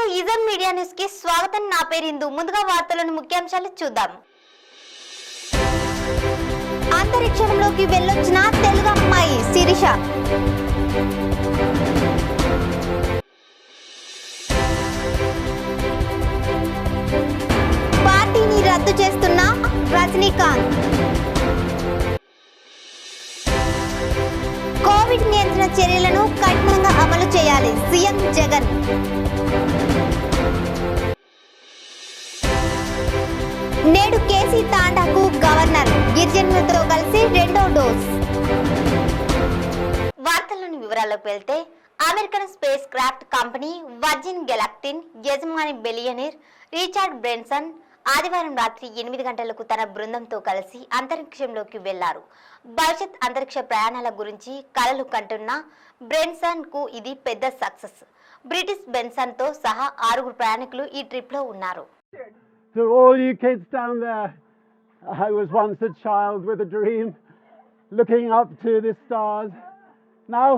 నమస్తే ఈజన్ media news కి స్వాగతం. నా పేరు ఇందు. ముందుగా వార్తలోని ముఖ్యాంశాలు చూద్దాం. అంతరిక్షంలోకి వెళ్ళొచ్చిన తెలుగు అమ్మాయి శిరీష. పార్టీని రద్దు చేస్తున్న రజనీకాంత్. కోవిడ్ నియంత్రణ చర్యలను కఠినంగా అమలు చేయాలి సీఎం జగన్. నేడు కేసీ తాండాకు గవర్నర్. గిరిజనులతో కలిసి రెండో డోస్. వార్తల్లోని వివరాల్లోకి వెళ్తే American spacecraft company Virgin Galactic యజమాని బిలియనీర్ రిచర్డ్ బ్రెన్సన్ ఆదివారం రాత్రి 8 గంటలకు తన బృందంతో కలిసి అంతరిక్షంలోకి వెళ్లారు. భవిష్యత్ అంతరిక్ష ప్రయాణాల గురించి కలలు కంటున్న బ్రెన్సన్ కు ఇది పెద్ద సక్సెస్. బ్రిటిష్ బెన్సన్ తో సహా 6 ప్రయాణికులు ఈ ట్రిప్ లో ఉన్నారు. To all you kids down there, I was once a child with a dream, looking up to the stars. Now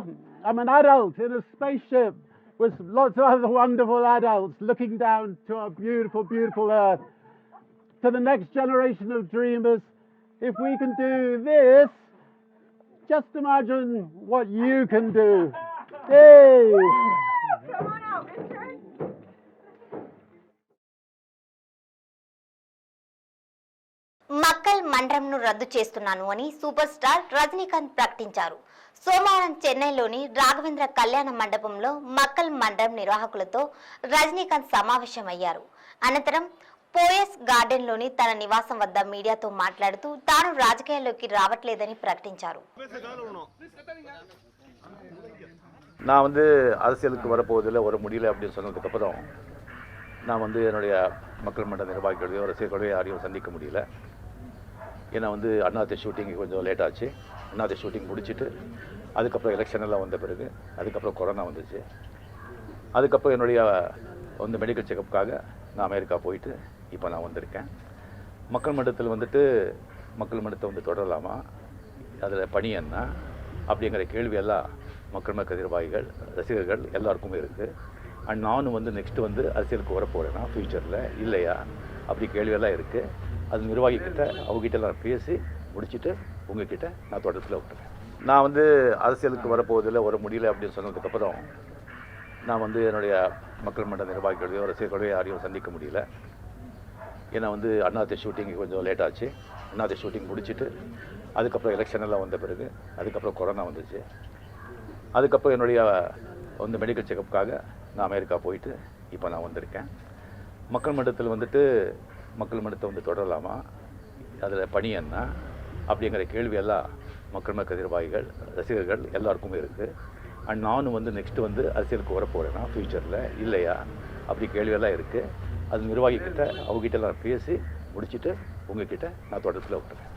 I'm an adult in a spaceship with lots of other wonderful adults looking down to our beautiful, beautiful Earth. To the next generation of dreamers, if we can do this, just imagine what you can do. Hey! Come on out, mister. Makkal మండరంను రద్దు చేస్తున్నాను అని super star Rajinikanth ప్రకటించారు. సోమవారం చెన్నైలోని రాఘవేంద్ర కళ్యాణ మండపంలో మక్కల్ మండరం నిర్వాహకులతో రజనీకాంత్ సమావేశమయ్యారు. అనంతరం పోయస్ గార్డెన్ లోని తన నివాసం వద్ద మీడియాతో మాట్లాడుతూ తాను రాజకీయాల్లోకి రావట్లేదని ప్రకటించారు. நான் அரசியலுக்கு வரப்போவதில்லை வர முடியல அப்படின்னு சொன்னதுக்கப்புறம் நான் என்னுடைய மக்கள் மன்ற நிர்வாகிகளையோ ரசிகர்களையோ யாரையும் சந்திக்க முடியல. ஏன்னா அண்ணாத்த ஷூட்டிங் கொஞ்சம் லேட் ஆச்சு. அண்ணாத்த ஷூட்டிங் முடிச்சுட்டு அதுக்கப்புறம் எலெக்ஷன் எல்லாம் வந்த பிறகு அதுக்கப்புறம் கொரோனா வந்துச்சு. அதுக்கப்புறம் என்னுடைய மெடிக்கல் செக்கப்புக்காக நான் அமெரிக்கா போயிட்டு இப்போ நான் வந்திருக்கேன். மக்கள் மன்றத்தில் மக்கள் மன்றத்தை தொடரலாமா, அதில் பணி என்ன அப்படிங்கிற கேள்வியெல்லாம் மக்கள் மன்ற நிர்வாகிகள் ரசிகர்கள் எல்லாருக்குமே இருக்குது. அண்ட் நானும் நெக்ஸ்ட்டு அரசியலுக்கு வரப்போகிறேன்னா ஃப்யூச்சரில் இல்லையா அப்படி கேள்வியெல்லாம் இருக்குது. அது நிர்வாகிக்கிட்ட அவங்ககிட்ட நான் பேசி முடிச்சுட்டு உங்ககிட்ட நான் தொடர்ச்சில் விட்டுறேன். நான் அரசியலுக்கு வரப்போவதில்லை வர முடியல அப்படின்னு சொன்னதுக்கப்புறம் நான் என்னுடைய மக்கள் மன்ற நிர்வாகிகளையோ ரசிகர்களையோ யாரையும் சந்திக்க முடியல. ஏன்னா அண்ணாத்த ஷூட்டிங் கொஞ்சம் லேட் ஆச்சு. அண்ணாத்த ஷூட்டிங் முடிச்சுட்டு அதுக்கப்புறம் எலெக்ஷன் எல்லாம் வந்த பிறகு அதுக்கப்புறம் கொரோனா வந்துச்சு. அதுக்கப்புறம் என்னுடைய மெடிக்கல் செக்கப்புக்காக நான் அமெரிக்கா போயிட்டு இப்போ நான் வந்திருக்கேன். மக்கள் மன்றத்தில் மக்கள் மன்றத்தை தொடரலாமா, அதில் பணி என்ன அப்படிங்கிற கேள்வியெல்லாம் மக்கள் மன்ற நிர்வாகிகள் ரசிகர்கள் எல்லாருக்குமே இருக்குது. அண்ட் நானும் நெக்ஸ்ட்டு அரசியலுக்கு வரப்போகிறேன்னா ஃப்யூச்சரில் இல்லையா அப்படி கேள்வியெல்லாம் இருக்குது. அது நிர்வாகிக்கிட்ட அவங்ககிட்ட நான் பேசி முடிச்சுட்டு உங்ககிட்ட நான் தொடர்ச்சில் விட்டுறேன்.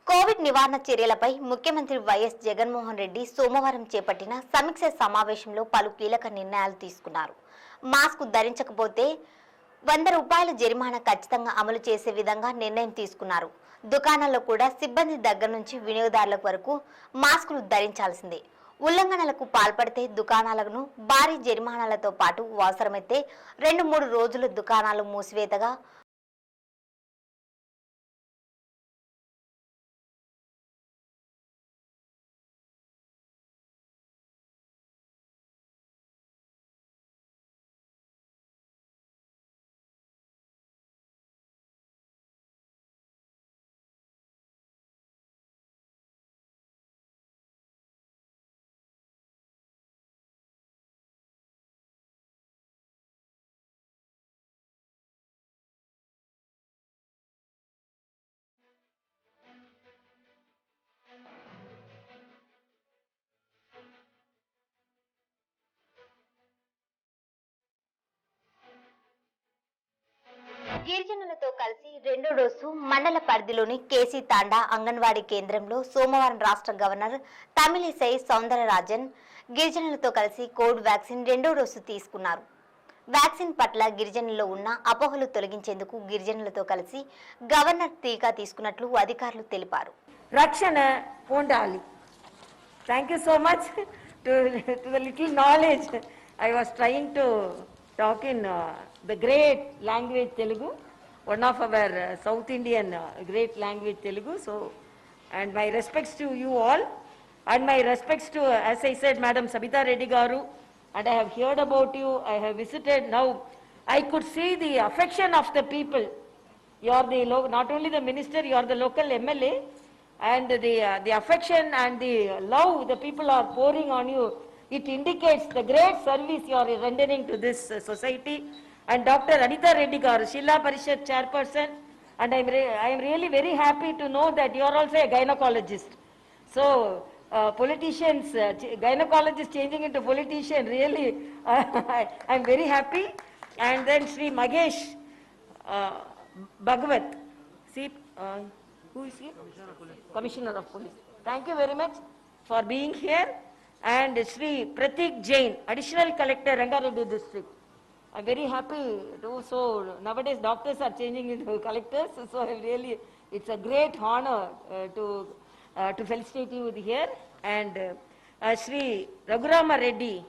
కోవిడ్ నివారణ చర్యలపై ముఖ్యమంత్రి వైఎస్ జగన్మోహన్ రెడ్డి సోమవారం చేపట్టిన సమీక్ష సమావేశంలో పలు కీలక నిర్ణయాలు తీసుకున్నారు. మాస్క్ ధరించకపోతే 100 రూపాయల జరిమానా ఖచ్చితంగా అమలు చేసే విధంగా నిర్ణయం తీసుకున్నారు. దుకాణాల్లో కూడా సిబ్బంది దగ్గర నుంచి వినియోగదారుల వరకు మాస్కులు ధరించాల్సిందే. ఉల్లంఘనలకు పాల్పడితే దుకాణాలను భారీ జరిమానాలతో పాటు అవసరమైతే 2-3 రోజులు దుకాణాలు మూసివేతగా గిరిజనులతో కలిసి రెండో డోసు మండల పరిధిలోని కేసీ తాండా అంగన్వాడీ కేంద్రంలో సోమవారం రాష్ట్ర గవర్నర్ తమిళిసై సౌందరరాజన్ గిరిజనులతో కలిసి కోవిడ్ వ్యాక్సిన్ రెండో డోసు తీసుకున్నారు. వ్యాక్సిన్ పట్ల గిరిజనుల్లో ఉన్న అపోహలు తొలగించేందుకు గిరిజనులతో కలిసి గవర్నర్ టీకా తీసుకున్నట్లు అధికారులు తెలిపారు. రక్షణ పొందాలి. Thank you so much to the little knowledge. I was trying to talk in the great language Telugu, one of our South Indian great language Telugu. So, and my respects to you all, and my respects to, as I said, Madam Sabita Reddy Garu, and I have heard about you, I have visited. Now, I could see the affection of the people. You are the not only the minister, you are the local MLA, and the affection and the love the people are pouring on you. It indicates the great service you are rendering to this society. And Dr. Anita Reddy Garu, Shila Parishad chairperson, and I am really very happy to know that you are also a gynecologist. So politicians, gynecologist changing into politician, really, I am very happy. And then Sri Magesh Bhagavat, see, who is he? Commissioner of Police. Thank you very much for being here. And Sri Pratik Jain, Additional Collector, Rangareddy District. I'm very happy to, so nowadays doctors are changing into collectors, so I really, it's a great honor to felicitate you here. And Sri Raghurama Reddy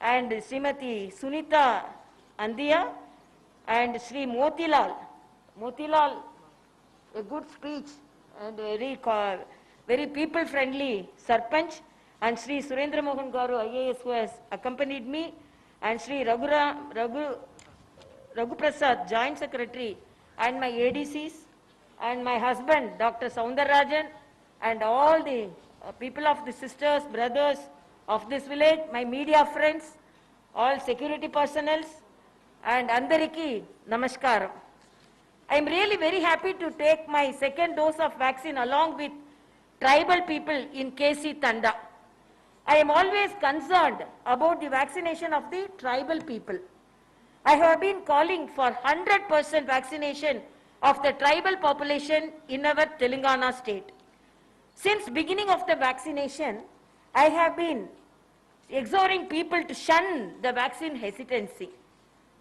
and Srimati Sunita Andiya and Sri Motilal, a good speech and very people friendly Sarpanch, and Sri Surendra Mohan Garu IAS, who has accompanied me, and Sri Raghu Prasad, Joint Secretary, and my ADCs, and my husband Dr. Soundarajan, and all the people of the sisters, brothers of this village, my media friends, all security personnel, and Andariki Namaskaram. I am really very happy to take my second dose of vaccine along with tribal people in KC Tanda. I am always concerned about the vaccination of the tribal people. I have been calling for 100% vaccination of the tribal population in our Telangana state. Since beginning of the vaccination, I have been exhorting people to shun the vaccine hesitancy.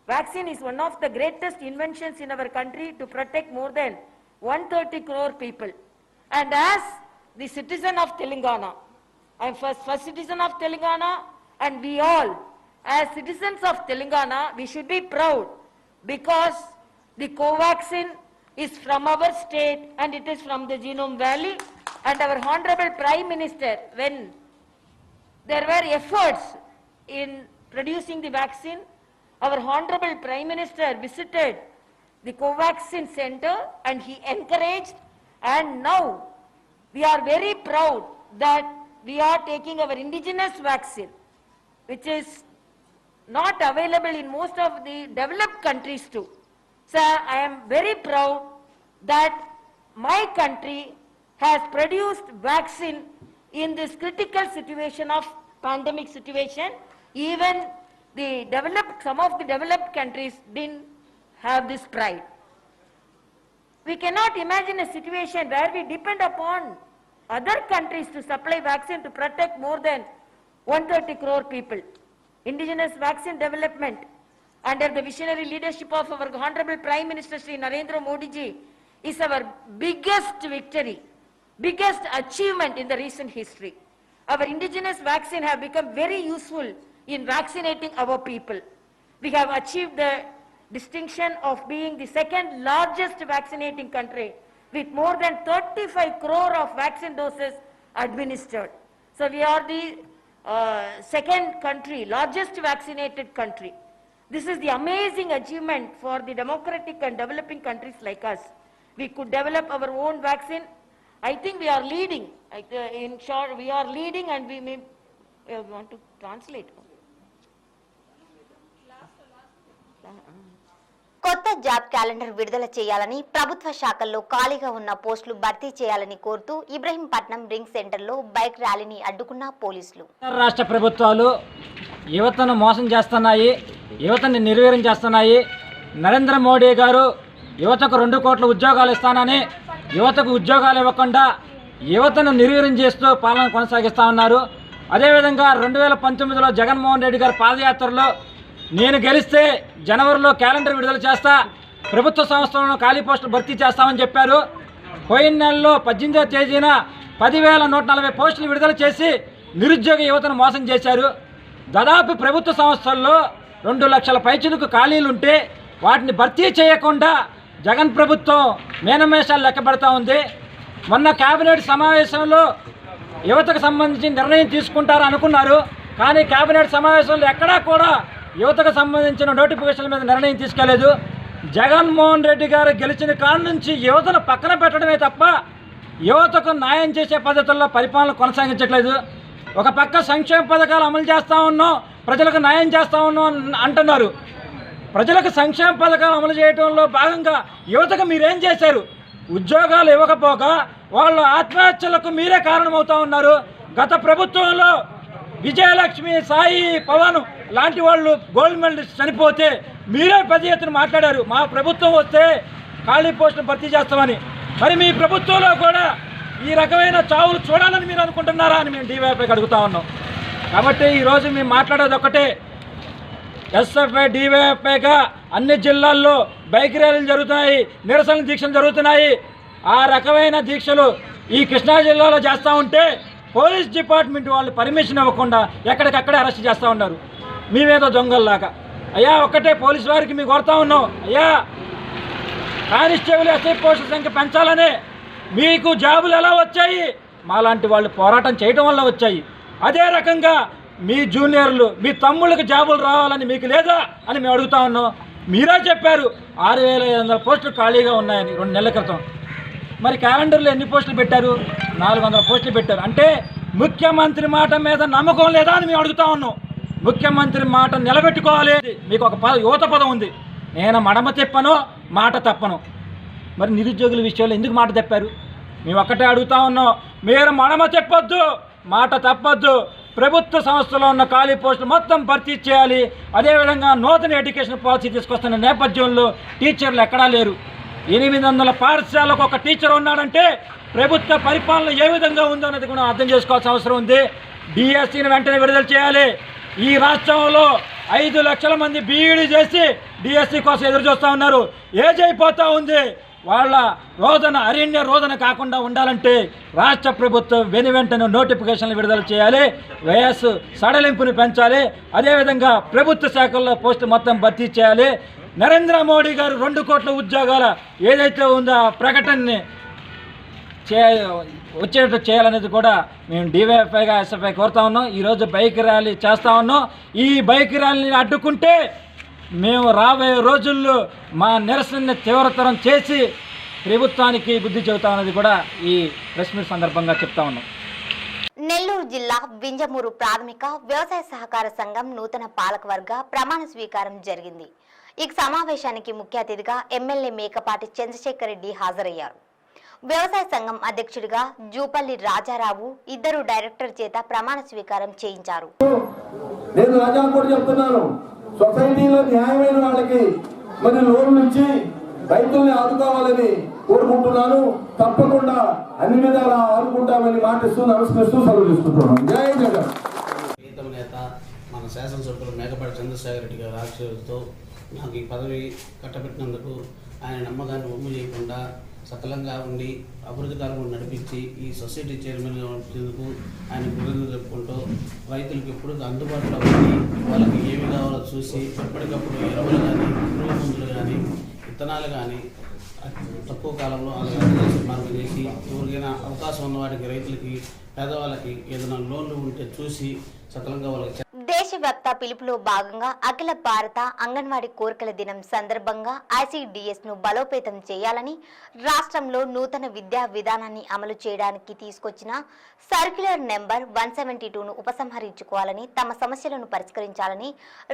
Vaccine is one of the greatest inventions in our country to protect more than 130 crore people. And as the citizen of Telangana, I am first citizen of Telangana, and we all, as citizens of Telangana, we should be proud because the Covaxin is from our state and it is from the Genome Valley. And our Honorable Prime Minister, when there were efforts in producing the vaccine, our Honorable Prime Minister visited the Covaxin Center and he encouraged, and now we are very proud that we are taking our indigenous vaccine, which is not available in most of the developed countries too. So I am very proud that my country has produced vaccine in this critical situation of pandemic situation. Even some of the developed countries didn't have this pride. We cannot imagine a situation where we depend upon other countries to supply vaccine to protect more than 130 crore people. Indigenous vaccine development under the visionary leadership of our Honorable Prime Minister Sri Narendra Modi ji is our biggest victory, biggest achievement in the recent history. Our indigenous vaccine have become very useful in vaccinating our people. We have achieved the distinction of being the second largest vaccinating country with more than 35 crore of vaccine doses administered. So we are the second country, largest vaccinated country. This is the amazing achievement for the democratic and developing countries like us. We could develop our own vaccine. I think we are leading. In short, we are leading, and we may want to translate. కొత్త job calendar విడుదల చేయాలని ప్రభుత్వ శాఖల్లో ఖాళీగా ఉన్న పోస్టులు భర్తీ చేయాలని కోరుతూ ఇబ్రహీంపట్నం రింగ్ సెంటర్లో బైక్ ర్యాలీని అడ్డుకున్న పోలీసులు. రాష్ట్ర ప్రభుత్వాలు యువతను మోసం చేస్తున్నాయి, యువతని నిర్వీర్యం చేస్తున్నాయి. నరేంద్ర మోడీ గారు యువతకు 2 కోట్ల ఉద్యోగాలు ఇస్తానని యువతకు ఉద్యోగాలు ఇవ్వకుండా యువతను నిర్వీర్యం చేస్తూ పాలన కొనసాగిస్తూ ఉన్నారు. అదేవిధంగా 2019లో జగన్మోహన్ రెడ్డి గారు పాదయాత్రలో నేను గెలిస్తే జనవరిలో క్యాలెండర్ విడుదల చేస్తా, ప్రభుత్వ సంస్థలను ఖాళీ పోస్టులు భర్తీ చేస్తామని చెప్పారు. పోయిన నెలలో 18వ తేదీన 10,140 పోస్టులు విడుదల చేసి నిరుద్యోగ యువతను మోసం చేశారు. దాదాపు ప్రభుత్వ సంస్థల్లో 2 లక్షల పైచిలకు ఖాళీలుంటే వాటిని భర్తీ చేయకుండా జగన్ ప్రభుత్వం మేనమేషాలు లెక్క పెడతా ఉంది. మొన్న కేబినెట్ సమావేశంలో యువతకు సంబంధించి నిర్ణయం తీసుకుంటారు అనుకున్నారు. కానీ కేబినెట్ సమావేశంలో ఎక్కడా కూడా యువతకు సంబంధించిన నోటిఫికేషన్ల మీద నిర్ణయం తీసుకోలేదు. జగన్మోహన్ రెడ్డి గారు గెలిచిన కాడ నుంచి యువతను పక్కన పెట్టడమే తప్ప యువతకు న్యాయం చేసే పద్ధతుల్లో పరిపాలన కొనసాగించట్లేదు. ఒక పక్క సంక్షేమ పథకాలు అమలు చేస్తూ ఉన్నాం, ప్రజలకు న్యాయం చేస్తూ ఉన్నాం అంటున్నారు. ప్రజలకు సంక్షేమ పథకాలు అమలు చేయడంలో భాగంగా యువతకు మీరేం చేశారు? ఉద్యోగాలు ఇవ్వకపోగా వాళ్ళ ఆత్మహత్యలకు మీరే కారణమవుతూ ఉన్నారు. గత ప్రభుత్వంలో విజయలక్ష్మి, సాయి, పవన్ లాంటి వాళ్ళు గోల్డ్ మెడలిస్ట్ చనిపోతే మీరే పెద్ద ఎత్తున మాట్లాడారు, మా ప్రభుత్వం వస్తే ఖాళీ పోస్టులు భర్తీ చేస్తామని. మరి మీ ప్రభుత్వంలో కూడా ఈ రకమైన చావులు చూడాలని మీరు అనుకుంటున్నారా అని మేము డీవైఎఫ్ఐకి అడుగుతా ఉన్నాం. కాబట్టి ఈరోజు మేము మాట్లాడేది ఒకటే, ఎస్ఎఫ్ఐ డీవైఎఫ్ఐగా అన్ని జిల్లాల్లో బైక్ ర్యాలీలు జరుగుతున్నాయి, నిరసన దీక్షలు జరుగుతున్నాయి. ఆ రకమైన దీక్షలు ఈ కృష్ణా జిల్లాలో చేస్తూ ఉంటే పోలీస్ డిపార్ట్మెంట్ వాళ్ళు పర్మిషన్ ఇవ్వకుండా ఎక్కడికక్కడే అరెస్ట్ చేస్తూ ఉన్నారు మేమేదో దొంగల్లాగా. అయ్యా ఒక్కటే పోలీసు వారికి మేము కోరుతా ఉన్నాం, అయ్యా కానిస్టేబుల్ ఎస్ఐ పోస్టుల సంఖ్య పెంచాలని. మీకు జాబులు ఎలా వచ్చాయి? మాలాంటి వాళ్ళు పోరాటం చేయడం వల్ల వచ్చాయి. అదే రకంగా మీ జూనియర్లు, మీ తమ్ముళ్ళకి జాబులు రావాలని మీకు లేదా అని మేము అడుగుతా ఉన్నాం. మీరే చెప్పారు 6500 పోస్టులు ఖాళీగా ఉన్నాయని 2 నెలల క్రితం. మరి క్యాలెండర్లో ఎన్ని పోస్టులు పెట్టారు? 400 పోస్టులు పెట్టారు. అంటే ముఖ్యమంత్రి మాట మీద నమ్మకం లేదా అని మేము అడుగుతా ఉన్నాం. ముఖ్యమంత్రి మాట నిలబెట్టుకోవాలి. మీకు ఒక యువత పదం ఉంది, నేను మడమ తిప్పను, మాట తప్పను. మరి నిరుద్యోగుల విషయంలో ఎందుకు మాట తప్పారు? మేము ఒక్కటే అడుగుతా ఉన్నాం, మీరు మడమ తిప్పొద్దు, మాట తప్పొద్దు. ప్రభుత్వ సంస్థలో ఉన్న ఖాళీ పోస్టులు మొత్తం భర్తీ చేయాలి. అదేవిధంగా నూతన ఎడ్యుకేషన్ పాలసీ తీసుకొస్తున్న నేపథ్యంలో టీచర్లు ఎక్కడా లేరు. 800 పాఠశాలకు ఒక టీచర్ ఉన్నాడంటే ప్రభుత్వ పరిపాలన ఏ విధంగా ఉందో అనేది కూడా అర్థం చేసుకోవాల్సిన అవసరం ఉంది. డిఎస్సిని వెంటనే విడుదల చేయాలి. ఈ రాష్ట్రంలో 5 లక్షల మంది బీఈడీ చేసి డిఎస్సి కోసం ఎదురు చూస్తూ ఉన్నారు. ఏజ్ అయిపోతూ ఉంది. వాళ్ళ రోదన అరణ్య రోదన కాకుండా ఉండాలంటే రాష్ట్ర ప్రభుత్వం వెనువెంటనే నోటిఫికేషన్లు విడుదల చేయాలి, వయస్సు సడలింపుని పెంచాలి. అదేవిధంగా ప్రభుత్వ శాఖల్లో పోస్టు మొత్తం భర్తీ చేయాలి. నరేంద్ర మోడీ గారు 2 కోట్ల ఉద్యోగాల ఏదైతే ఉందో ఆ ప్రకటనని వచ్చేటట్టు చేయాలనేది కూడా మేము డీవైఎఫ్ఐగా ఎస్ఎఫ్ఐ కోరుతా ఉన్నాం. ఈరోజు బైక్ ర్యాలీ చేస్తూ ఉన్నాం. ఈ బైక్ ర్యాలీని అడ్డుకుంటే మేము రాబోయే రోజుల్లో మా నిరసనని తీవ్రతరం చేసి ప్రభుత్వానికి బుద్ధి చెబుతామనేది కూడా ఈ ప్రెస్ మీట్ సందర్భంగా చెప్తా ఉన్నాం. నెల్లూరు జిల్లా వింజమూరు ప్రాథమిక వ్యవసాయ సహకార సంఘం నూతన పాలకవర్గ ప్రమాణ స్వీకారం జరిగింది. ఈ సమావేశానికి ముఖ్య అతిథిగా ఎమ్మెల్యే మేకపాటి చంద్రశేఖర్ రెడ్డి హాజరయ్యారు. వ్యవసాయ సంఘం అధ్యక్షుడిగా జూపల్లి రాజారావు 2 డైరెక్టర్ చేత ప్రమాణ స్వీకారం చేయించారు. నేను రాజా కూడా చెప్తున్నాను, సొసైటీలో న్యాయమైన వాళ్ళకి మరి లోన్లు ఇచ్చి రైతుల్ని ఆదుకోవాలని కోరుకుంటున్నాను. తప్పకుండా అన్ని విధాలా ఆదుకుంటామని మాటిస్తూ నమస్కరిస్తూ సెలవు తీసుకుంటున్నాను. జై జగన్. ప్రీతమ నేత మన శాసనసభ్యులు మేకపాటి చంద్రశేఖర్ రెడ్డి గారి ఆశీర్వాదంతో నాకు ఈ పదవి కట్టబెట్టినందుకు ఆయన నమ్మకాన్ని ఒమ్ము చేయకుండా సఫలంగా ఉండి అభివృద్ధి కాలంలో నడిపించి ఈ సొసైటీ చైర్మన్గా ఉంచేందుకు ఆయన కృతజ్ఞతలు చెప్పుకుంటూ రైతులకు ఎప్పుడు అందుబాటులో ఉండి వాళ్ళకి ఏమి కావాలో చూసి ఎప్పటికప్పుడు ఎరువులు కానీ పురుగు మందులు కానీ విత్తనాలు కానీ తక్కువ కాలంలో మార్గం చేసి ఎవరికైనా అవకాశం ఉన్న వాటికి రైతులకి పేదవాళ్ళకి ఏదైనా లోన్లు ఉంటే చూసి సఫలంగా వాళ్ళకి. దేశవ్యాప్త పిలుపులో భాగంగా అఖిల భారత అంగన్వాడీ కోరికల దినం సందర్భంగా ఐసిడిఎస్ ను బలోపేతం చేయాలని రాష్ట్రంలో నూతన విద్యా విధానాన్ని అమలు చేయడానికి తీసుకొచ్చిన సర్క్యులర్ నెంబర్ 172ను ఉపసంహరించుకోవాలని, తమ సమస్యలను పరిష్కరించాలని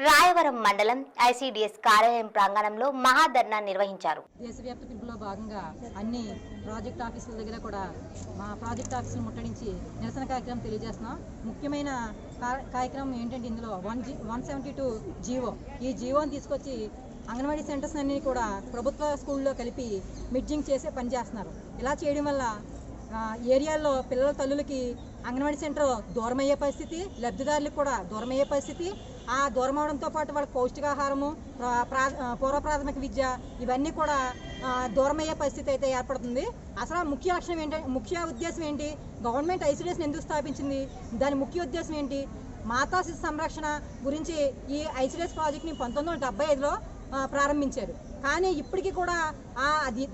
రాయవరం మండలం ఐసిడిఎస్ కార్యాలయం ప్రాంగణంలో మహాధర్నా నిర్వహించారు. దేశవ్యాప్త పిలుపులో భాగంగా అన్ని ప్రాజెక్ట్ ఆఫీసుల దగ్గర కూడా మా ప్రాజెక్ట్ ఆఫీసులు ముట్టడించి నిరసన కార్యక్రమం తెలియజేస్తున్నాం. ముఖ్యమైన కార్యక్రమం ఏంటంటే ఇందులో 172 జీవో, ఈ జీవోని తీసుకొచ్చి అంగన్వాడీ సెంటర్స్ అన్ని కూడా ప్రభుత్వ స్కూల్లో కలిపి మిడ్జింగ్ చేసే పని చేస్తున్నారు. ఇలా చేయడం వల్ల ఏరియాల్లో పిల్లల తల్లులకి అంగన్వాడీ సెంటర్ దూరం అయ్యే పరిస్థితి, లబ్ధిదారులకు కూడా దూరం అయ్యే పరిస్థితి. ఆ దూరం అవడంతో పాటు వాళ్ళకి పౌష్టికాహారము, పూర్వ ప్రాథమిక విద్య ఇవన్నీ కూడా దూరం అయ్యే పరిస్థితి అయితే ఏర్పడుతుంది. అసలు ముఖ్య లక్ష్యం ఏంటి, ముఖ్య ఉద్దేశం ఏంటి, గవర్నమెంట్ ఐసిడిఎస్ని ఎందుకు స్థాపించింది, దాని ముఖ్య ఉద్దేశం ఏంటి? మాతా శిశు సంరక్షణ గురించి ఈ ఐసిడిఎస్ ప్రాజెక్ట్ని 1975లో ప్రారంభించారు. కానీ ఇప్పటికీ కూడా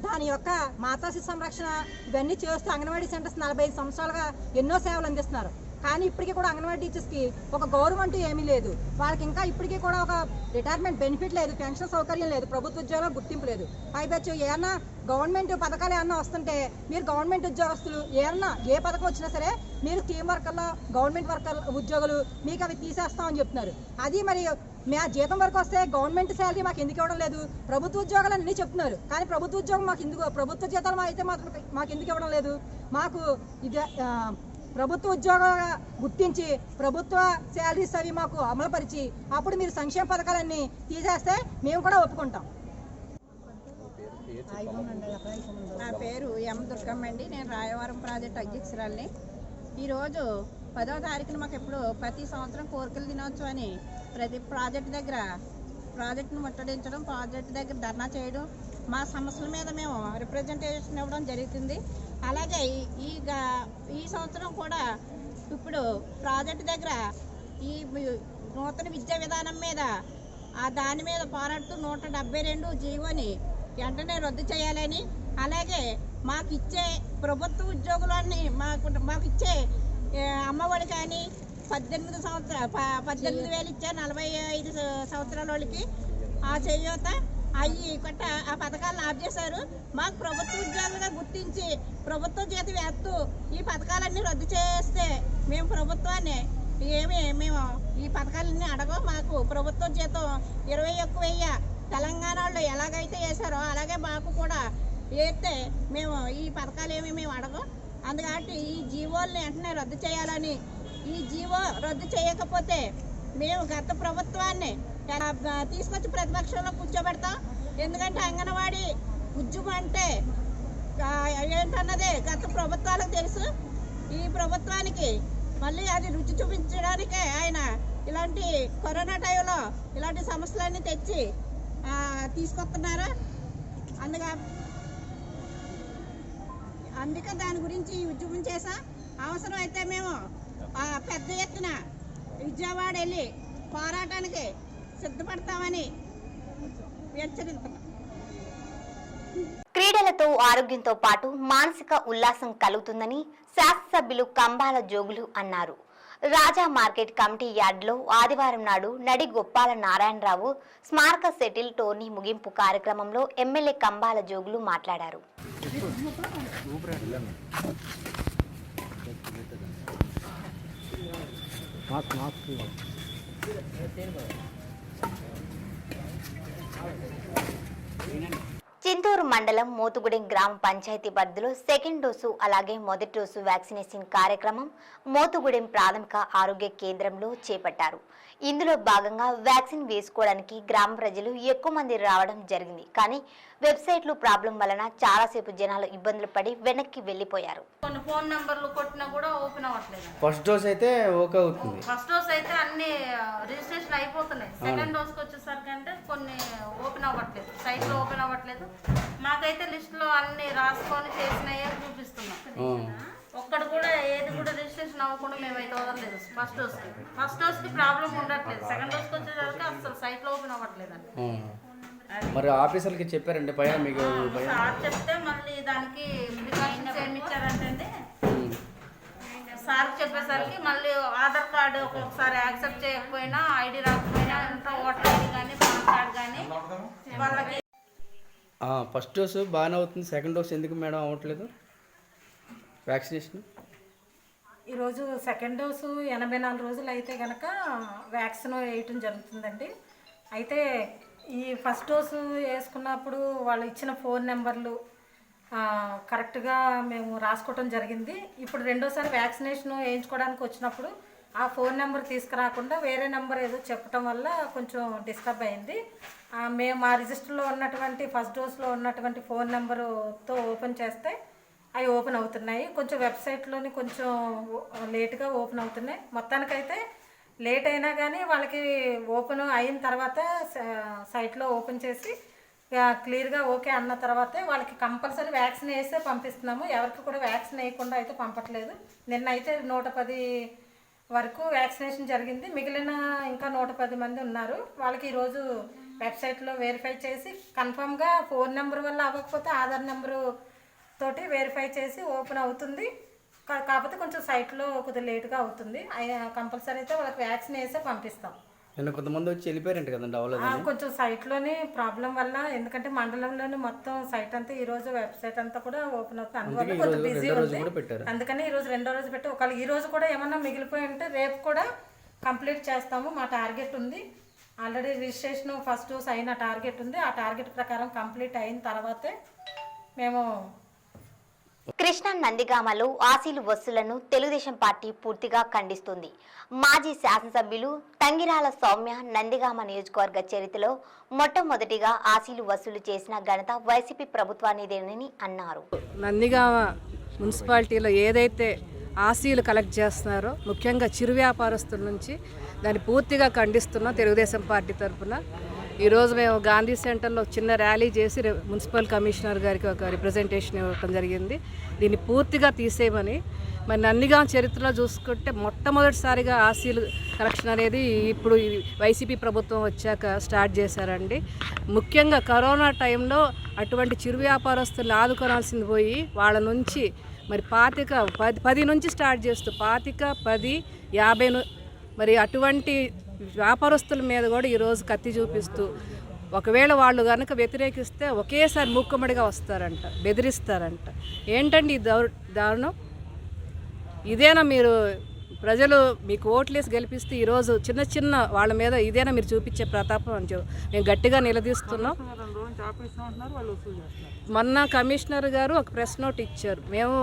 దాని యొక్క మాతా శిశు సంరక్షణ ఇవన్నీ చేస్తూ అంగన్వాడీ సెంటర్స్ 45 సంవత్సరాలుగా ఎన్నో సేవలు అందిస్తున్నారు. కానీ ఇప్పటికీ కూడా అంగన్వాడీ టీచర్స్కి ఒక గౌరవం అంటూ ఏమీ లేదు. వాళ్ళకి ఇంకా ఇప్పటికీ కూడా ఒక రిటైర్మెంట్ బెనిఫిట్ లేదు, పెన్షన్ సౌకర్యం లేదు, ప్రభుత్వ ఉద్యోగాల గుర్తింపు లేదు. పైపెచ్చు ఏమన్నా గవర్నమెంట్ పథకాలు ఏమన్నా వస్తుంటే మీరు గవర్నమెంట్ ఉద్యోగస్తులు ఏమన్నా ఏ పథకం వచ్చినా సరే మీరు స్కీమ్ వర్కర్లో గవర్నమెంట్ ఉద్యోగులు మీకు అవి తీసేస్తామని చెప్తున్నారు. అది మరి మా జీతం వరకు వస్తే గవర్నమెంట్ శాలరీ మాకు ఎందుకు ఇవ్వడం లేదు, ప్రభుత్వ ఉద్యోగాలు అన్నీ చెప్తున్నారు. కానీ ప్రభుత్వ ఉద్యోగం మాకు ఎందుకు, ప్రభుత్వ జీతాలు అయితే మాకు ఎందుకు ఇవ్వడం లేదు? మాకు ఇది ప్రభుత్వ ఉద్యోగాలుగా గుర్తించి ప్రభుత్వ శాలరీస్ అవి మాకు అమలుపరిచి అప్పుడు మీరు సంక్షేమ పథకాలన్నీ తీసేస్తే మేము కూడా ఒప్పుకుంటాం. నా పేరు ఎం దుర్గమ్మ అండి. నేను రాయవరం ప్రాజెక్ట్ అధ్యక్షురాలిని. ఈరోజు 10వ తారీఖున మాకు ఎప్పుడు ప్రతి సంవత్సరం కోరికల దినోత్సవం అని ప్రతి ప్రాజెక్టును ముట్టడించడం, ప్రాజెక్టు దగ్గర ధర్నా చేయడం, మా సమస్యల మీద మేము రిప్రజెంటేషన్ ఇవ్వడం జరుగుతుంది. అలాగే ఈ సంవత్సరం కూడా ఇప్పుడు ప్రాజెక్టు దగ్గర ఈ నూతన విద్యా విధానం మీద దాని మీద పోరాడుతూ 172 జీవోని వెంటనే రద్దు చేయాలని, అలాగే మాకు ఇచ్చే ప్రభుత్వ ఉద్యోగులన్నీ మాకు ఇచ్చే అమ్మఒడి కానీ 18,000 ఇచ్చే 45 సంవత్సరాల వాళ్ళకి ఆ చేయూత అవి కొట్ట ఆ పథకాలను ఆఫ్ చేశారు. మాకు ప్రభుత్వ ఉద్యోగులుగా గుర్తించి ప్రభుత్వ జీతం వేస్తూ ఈ పథకాలన్నీ రద్దు చేస్తే మేము ప్రభుత్వాన్ని మేము ఈ పథకాలన్నీ అడగం. మాకు ప్రభుత్వ జీతం 21,000 తెలంగాణ వాళ్ళు ఎలాగైతే వేశారో అలాగే మాకు కూడా వేస్తే మేము ఈ పథకాలు మేము అడగం. అందుకని ఈ జీవోల్ని వెంటనే రద్దు చేయాలని, ఈ జీవో రద్దు చేయకపోతే మేము గత ప్రభుత్వాన్ని తీసుకొచ్చి ప్రతిపక్షంలో కూర్చోబెడతాం. ఎందుకంటే అంగన్వాడీ ఉద్యమం అంటే ఏంటన్నదే గత ప్రభుత్వాలకు తెలుసు. ఈ ప్రభుత్వానికి మళ్ళీ అది రుచి చూపించడానికే ఆయన ఇలాంటి కరోనా టైంలో ఇలాంటి సమస్యలన్నీ తెచ్చి తీసుకొస్తున్నారు. అందుకే దాని గురించి ఉద్యమం చేసాం. అవసరం అయితే మేము పెద్ద ఎత్తున విజయవాడ వెళ్ళి పోరాటానికి సిద్ధపడతామని హెచ్చరిస్తున్నాం. క్రీడలతో ఆరోగ్యంతో పాటు మానసిక ఉల్లాసం కలుగుతుందని శాసనసభ్యులు కంబాల జోగులు అన్నారు. రాజా మార్కెట్ కమిటీ యార్డులో ఆదివారం నాడు నడి గొప్పాల నారాయణరావు స్మారక సెటిల్ టోర్నీ ముగింపు కార్యక్రమంలో ఎమ్మెల్యే కంబాల జోగులు మాట్లాడారు. చింతూరు మండలం మోతుగూడెం గ్రామ పంచాయతీ పరిధిలో సెకండ్ డోసు అలాగే మొదటి డోసు వ్యాక్సినేషన్ కార్యక్రమం మోతుగూడెం ప్రాథమిక ఆరోగ్య కేంద్రంలో చేపట్టారు. ఇందులో భాగంగా వ్యాక్సిన్ వేసుకోవడానికి గ్రామ ప్రజలు ఎక్కువ మంది రావడం జరిగింది. కానీ వెబ్సైట్లు ప్రాబ్లం వలన చాలాసేపు జనాలు ఇబ్బందులు పడి వెనక్కి వెళ్లిపోయారు. కొన్ని ఫోన్ నెంబర్లు కొట్టినా కూడా ఓపెన్ అవ్వట్లేదు. ఫస్ట్ డోస్ అయితే ఓకే అవుతుంది. ఫస్ట్ డోస్ అయితే అన్ని రిజిస్ట్రేషన్ అయిపోతున్నాయి. సెకండ్ డోస్కి వచ్చేసరికి అంటే కొన్ని ఓపెన్ అవ్వట్లేదు, సైట్లో ఓపెన్ అవ్వట్లేదు. మాకైతే లిస్టులో అన్ని రాసుకొని చేసినాయే చూపిస్తున్నాం. ఒక్కడు కూడా ఏది కూడా రిజిస్ట్రేషన్ అవ్వకుండా మేమైతే వదలలేదు. ఫస్ట్ డోస్కి ప్రాబ్లం ఉండట్లేదు. సెకండ్ డోస్కి వచ్చేసరికి అసలు సైట్లో ఓపెన్ అవ్వట్లేదు. మరి ఆఫీసర్కి చెప్పారండి పైన మీకు? సార్ చెప్తే మళ్ళీ దానికి ప్రికాషన్స్ ఏమి ఇచ్చారంటే సార్ చెప్పేసరికి మళ్ళీ ఆధార్ కార్డు ఒక్కొక్కసారి యాక్సెప్ట్ చేయకపోయినా, ఐడి రాకపోయినా, ఓటర్ ఐడి కానీ పాన్ కార్డ్ కానీ వాళ్ళకి. ఫస్ట్ డోసు బాగానే అవుతుంది, సెకండ్ డోస్ ఎందుకు మేడం అవ్వట్లేదు వ్యాక్సినేషన్? ఈరోజు సెకండ్ డోసు 84 రోజులు అయితే కనుక వ్యాక్సిన్ వేయటం జరుగుతుందండి. అయితే ఈ ఫస్ట్ డోసు వేసుకున్నప్పుడు వాళ్ళు ఇచ్చిన ఫోన్ నెంబర్లు కరెక్ట్గా మేము రాసుకోవటం జరిగింది. ఇప్పుడు రెండోసారి వ్యాక్సినేషన్ వేయించుకోవడానికి వచ్చినప్పుడు ఆ ఫోన్ నెంబర్ తీసుకురాకుండా వేరే నెంబర్ ఏదో చెప్పడం వల్ల కొంచెం డిస్టర్బ్ అయింది. మేము ఆ రిజిస్టర్లో ఉన్నటువంటి ఫస్ట్ డోస్లో ఉన్నటువంటి ఫోన్ నెంబరుతో ఓపెన్ చేస్తే అవి ఓపెన్ అవుతున్నాయి. కొంచెం వెబ్సైట్లోని కొంచెం లేట్గా ఓపెన్ అవుతున్నాయి. మొత్తానికైతే లేట్ అయినా కానీ వాళ్ళకి ఓపెన్ అయిన తర్వాత సైట్లో ఓపెన్ చేసి క్లియర్గా ఓకే అన్న తర్వాతే వాళ్ళకి కంపల్సరీ వ్యాక్సిన్ వేసే పంపిస్తున్నాము. ఎవరికి కూడా వ్యాక్సిన్ వేయకుండా అయితే పంపట్లేదు. నిన్న అయితే 110 వరకు వ్యాక్సినేషన్ జరిగింది. మిగిలిన ఇంకా 110 మంది ఉన్నారు. వాళ్ళకి ఈరోజు వెబ్సైట్లో వెరిఫై చేసి కన్ఫామ్గా ఫోన్ నెంబర్ వల్ల అవ్వకపోతే ఆధార్ నెంబరు తోటి వెరిఫై చేసి ఓపెన్ అవుతుంది. కాకపోతే కొంచెం సైట్లో కొద్దిగా లేట్గా అవుతుంది. కంపల్సరీ అయితే వాళ్ళకి వ్యాక్సిన్ వేసే పంపిస్తాం. నిన్న కొంతమంది వచ్చి వెళ్ళిపోయారంట కదండి అవ్వలేదు. కొంచెం సైట్లోని ప్రాబ్లం వల్ల, ఎందుకంటే మండలంలోని మొత్తం సైట్ అంతా ఈరోజు వెబ్సైట్ అంతా కూడా ఓపెన్ అవుతుంది. అందువల్ల కొంచెం బిజీ ఉంది. అందుకని ఈరోజు 2వ రోజు పెట్టి ఒకవేళ ఈ రోజు కూడా ఏమన్నా మిగిలిపోయి ఉంటే రేపు కూడా కంప్లీట్ చేస్తాము. మా టార్గెట్ ఉంది. ఆల్రెడీ రిజిస్ట్రేషన్ ఫస్ట్ డోస్ అయిన టార్గెట్ ఉంది. ఆ టార్గెట్ ప్రకారం కంప్లీట్ అయిన తర్వాతే మేము. కృష్ణా నందిగామలో ఆశీలు వసూలను తెలుగుదేశం పార్టీ పూర్తిగా ఖండిస్తుంది. మాజీ శాసనసభ్యులు తంగిరాల సౌమ్య నందిగామ నియోజకవర్గ చరిత్రలో మొట్టమొదటిగా ఆశీలు వసూలు చేసిన ఘనత వైసీపీ ప్రభుత్వానిదేనని అన్నారు. నందిగామ మున్సిపాలిటీలో ఏదైతే ఆశీలు కలెక్ట్ చేస్తున్నారో ముఖ్యంగా చిరు వ్యాపారస్తుల నుంచి దాన్ని పూర్తిగా ఖండిస్తున్నాం. తెలుగుదేశం పార్టీ తరఫున ఈరోజు మేము గాంధీ సెంటర్లో చిన్న ర్యాలీ చేసి మున్సిపల్ కమిషనర్ గారికి ఒక రిప్రజెంటేషన్ ఇవ్వడం జరిగింది. దీన్ని పూర్తిగా తీసేయమని. మరి నందిగామ చరిత్రలో చూసుకుంటే మొట్టమొదటిసారిగా ఆశీలు కలెక్షన్ అనేది ఇప్పుడు వైసీపీ ప్రభుత్వం వచ్చాక స్టార్ట్ చేశారండి. ముఖ్యంగా కరోనా టైంలో అటువంటి చిరు వ్యాపారస్తులను ఆదుకోవాల్సింది పోయి వాళ్ళ నుంచి మరి 10 నుంచి స్టార్ట్ చేస్తూ 10, 50 మరి అటువంటి వ్యాపారస్తుల మీద కూడా ఈరోజు కత్తి చూపిస్తూ ఒకవేళ వాళ్ళు కనుక వ్యతిరేకిస్తే ఒకేసారి మూకుమ్మడిగా వస్తారంట, బెదిరిస్తారంట. ఏంటండి ఈ దారుణం? ఇదేనా మీరు ప్రజలు మీకు ఓట్లేసి గెలిపిస్తే ఈరోజు చిన్న వాళ్ళ మీద ఇదేనా మీరు చూపించే ప్రతాపం అని మేము గట్టిగా నిలదీస్తున్నాం. మొన్న కమిషనర్ గారు ఒక ప్రెస్ నోట్ ఇచ్చారు. మేము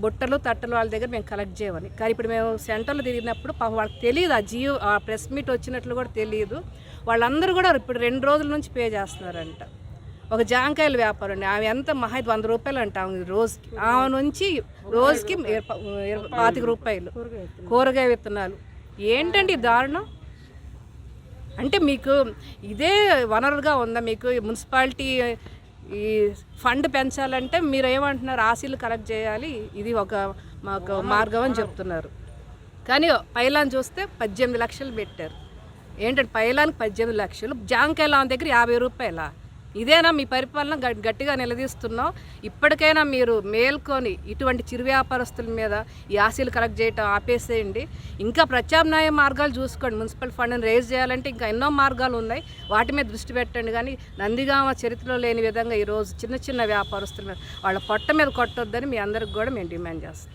బుట్టలు తట్టలు వాళ్ళ దగ్గర మేము కలెక్ట్ చేయమని. కానీ ఇప్పుడు మేము సెంటర్లో తిరిగినప్పుడు వాళ్ళకి తెలియదు, ఆ ప్రెస్ మీట్ వచ్చినట్లు కూడా తెలియదు. వాళ్ళందరూ కూడా ఇప్పుడు 2 రోజుల నుంచి పే చేస్తున్నారంట. ఒక జాంకాయల వ్యాపారం అండి, ఆమె ఎంత మహా 100 రూపాయలు అంట ఆమె రోజుకి. ఆమె నుంచి రోజుకి 25 రూపాయలు కూరగాయ విత్తనాలు. ఏంటండి దారుణం? అంటే మీకు ఇదే వనరుగా ఉందా? మీకు మున్సిపాలిటీ ఈ ఫండ్ పెంచాలంటే మీరు ఏమంటున్నారు? ఆశీలు కలెక్ట్ చేయాలి, ఇది మాకు మార్గం అని చెప్తున్నారు. కానీ పైలాన్ చూస్తే 18 లక్షలు పెట్టారు. ఏంటంటే పైలానికి 18 లక్షలు, జాంకాయల దగ్గర 50 రూపాయల. ఇదేనా మీ పరిపాలన? గట్టిగా నిలదీస్తున్నాం. ఇప్పటికైనా మీరు మేల్కొని ఇటువంటి చిరు వ్యాపారస్తుల మీద ఈ ఆశీలు కలెక్ట్ చేయటం ఆపేసేయండి. ఇంకా ప్రత్యామ్నాయ మార్గాలు చూసుకోండి. మున్సిపల్ ఫండ్ని రేజ్ చేయాలంటే ఇంకా ఎన్నో మార్గాలు ఉన్నాయి, వాటి మీద దృష్టి పెట్టండి. కానీ నందిగామ చరిత్రలో లేని విధంగా ఈరోజు చిన్న వ్యాపారస్తుల మీద వాళ్ళ పొట్ట మీద కొట్టొద్దని మీ అందరికి కూడా మేము డిమాండ్ చేస్తాం.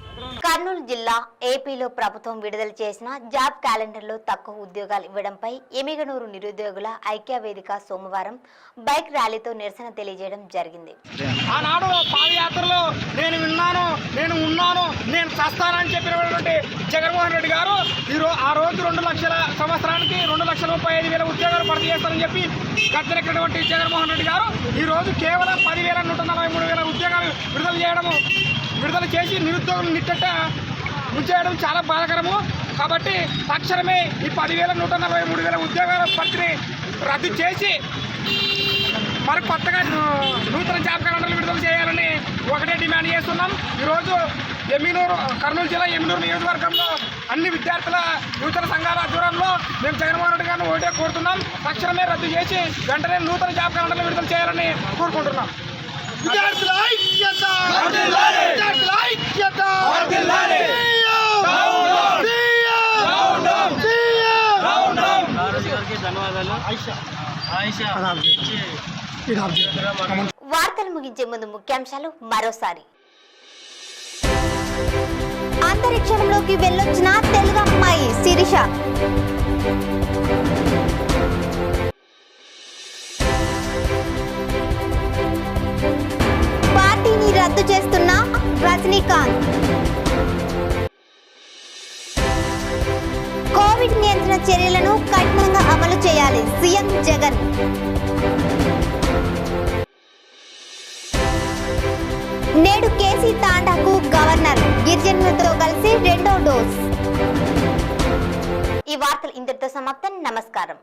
కర్నూలు జిల్లా ఏపీలో ప్రభుత్వం విడుదల చేసిన జాబ్ క్యాలెండర్లో తక్కువ ఉద్యోగాలు ఇవ్వడంపై ఎమిగనూరు నిరుద్యోగుల ఐక్య వేదిక సోమవారం బైక్ ర్యాలీతో నిరసన తెలియజేయడం జరిగింది. ఆనాడు పాదయాత్రలో నేను విన్నాను, నేను ఉన్నాను, నేను చేస్తానని చెప్పినటువంటి జగన్మోహన్ రెడ్డి గారు ఆ రోజు 2 లక్షల సంవత్సరానికి 2,35,000 ఉద్యోగాలు భర్తీ చేస్తారని చెప్పి గద్దెనెక్కినటువంటి జగన్మోహన్ రెడ్డి గారు ఈరోజు కేవలం 10,143 ఉద్యోగాలు విడుదల చేసి నిరుద్యోగులు నిట్టట ముంచేయడం చాలా బాధాకరము. కాబట్టి తక్షణమే ఈ 10,143 ఉద్యోగాల భర్తీని రద్దు చేసి మరి కొత్తగా నూతన జాబ్ క్యాలెండర్లు విడుదల చేయాలని ఒకటే డిమాండ్ చేస్తున్నాం. ఈరోజు కర్నూలు జిల్లా ఎమ్మినూరు నియోజకవర్గంలో అన్ని విద్యార్థుల నూతన సంఘాల ఆధ్వర్యంలో మేము జగన్మోహన్ రెడ్డి గారిని ఒకటే కోరుతున్నాం. తక్షణమే రద్దు చేసి వెంటనే నూతన జాబ్ క్యాలెండర్లు విడుదల చేయాలని కోరుకుంటున్నాం. విద్యార్థుల ఐక్యత, విద్యార్థుల ఐక్యత. వార్తలు ముగించే ముందు ముఖ్యాంశాలు మరోసారి. అంతరిక్షంలోకి వెళ్ళొచ్చిన తెలుగు అమ్మాయి శిరీష. పార్టీని రద్దు చేస్తున్న రజనీకాంత్. కోవిడ్ నియంత్రణ చర్యలను కఠినంగా అమలు చేయాలి సీఎం జగన్. నేడు కేసీఆర్ తాండాకు గవర్నర్ గిరిజనులతో కలిసి 2వ డోస్. ఈ వార్తలు ఇంతటితో సమాప్తం. నమస్కారం.